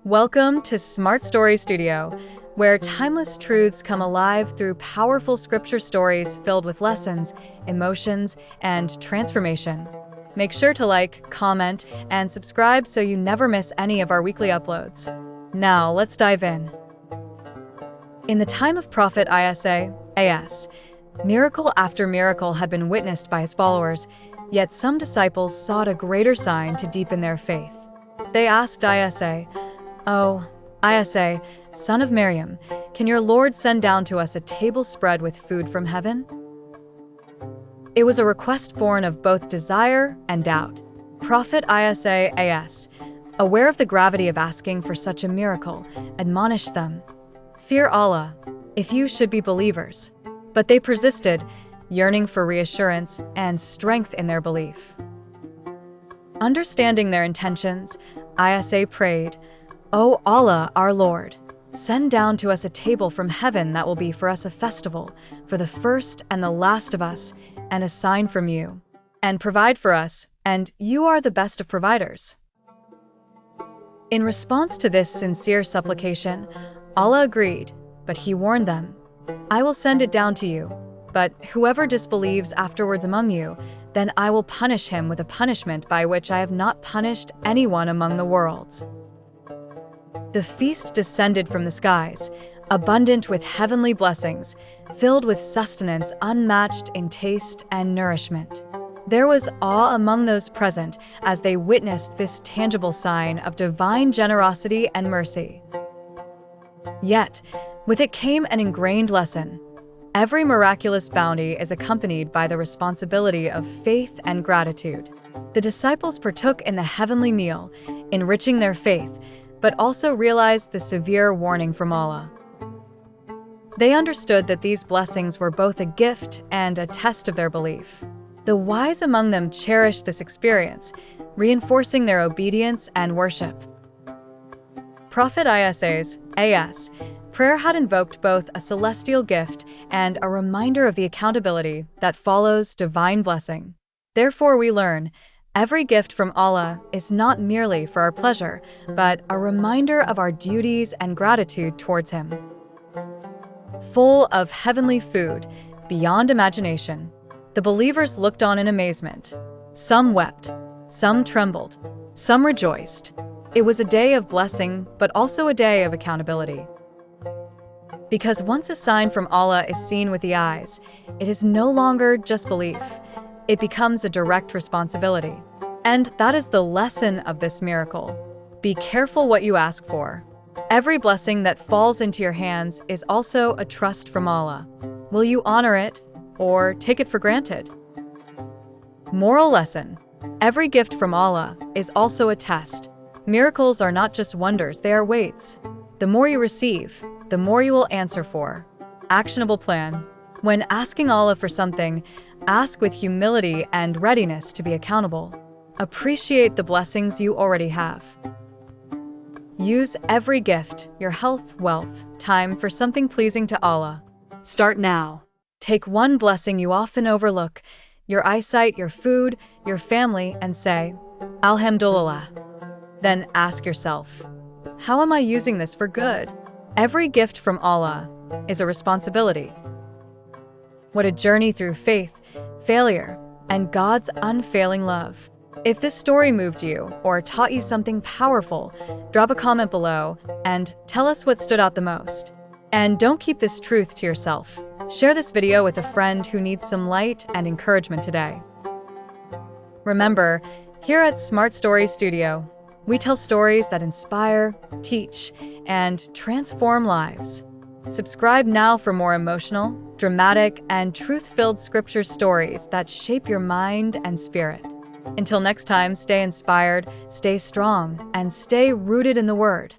Welcome to Smart Story Studio, where timeless truths come alive through powerful scripture stories filled with lessons, emotions, and transformation. Make sure to like, comment, and subscribe so you never miss any of our weekly uploads. Now, let's dive in. In the time of Prophet Isa, AS, miracle after miracle had been witnessed by his followers, yet some disciples sought a greater sign to deepen their faith. They asked Isa, "Oh, Isa, son of Maryam, can your Lord send down to us a table spread with food from heaven?" It was a request born of both desire and doubt. Prophet Isa AS, aware of the gravity of asking for such a miracle, admonished them, "Fear Allah, if you should be believers." But they persisted, yearning for reassurance and strength in their belief. Understanding their intentions, Isa prayed, "O Allah, our Lord, send down to us a table from heaven that will be for us a festival, for the first and the last of us, and a sign from you. And provide for us, and you are the best of providers." In response to this sincere supplication, Allah agreed, but he warned them, "I will send it down to you, but whoever disbelieves afterwards among you, then I will punish him with a punishment by which I have not punished anyone among the worlds." The feast descended from the skies, abundant with heavenly blessings, filled with sustenance unmatched in taste and nourishment. There was awe among those present as they witnessed this tangible sign of divine generosity and mercy. Yet, with it came an ingrained lesson. Every miraculous bounty is accompanied by the responsibility of faith and gratitude. The disciples partook in the heavenly meal, enriching their faith, but also realized the severe warning from Allah. They understood that these blessings were both a gift and a test of their belief. The wise among them cherished this experience, reinforcing their obedience and worship. Prophet Isa's AS prayer had invoked both a celestial gift and a reminder of the accountability that follows divine blessing. Therefore, we learn, every gift from Allah is not merely for our pleasure, but a reminder of our duties and gratitude towards Him. Full of heavenly food, beyond imagination, the believers looked on in amazement. Some wept, some trembled, some rejoiced. It was a day of blessing, but also a day of accountability. Because once a sign from Allah is seen with the eyes, it is no longer just belief. It becomes a direct responsibility. And that is the lesson of this miracle. Be careful what you ask for. Every blessing that falls into your hands is also a trust from Allah. Will you honor it or take it for granted? Moral lesson. Every gift from Allah is also a test. Miracles are not just wonders, they are weights. The more you receive, the more you will answer for. Actionable plan. When asking Allah for something, ask with humility and readiness to be accountable. Appreciate the blessings you already have. Use every gift, your health, wealth, time, for something pleasing to Allah. Start now. Take one blessing you often overlook, your eyesight, your food, your family, and say, "Alhamdulillah." Then ask yourself, how am I using this for good? Every gift from Allah is a responsibility. What a journey through faith, failure, and God's unfailing love. If this story moved you or taught you something powerful, drop a comment below and tell us what stood out the most. And don't keep this truth to yourself. Share this video with a friend who needs some light and encouragement today. Remember, here at Smart Story Studio, we tell stories that inspire, teach, and transform lives. Subscribe now for more emotional, dramatic, and truth-filled scripture stories that shape your mind and spirit. Until next time, stay inspired, stay strong, and stay rooted in the Word.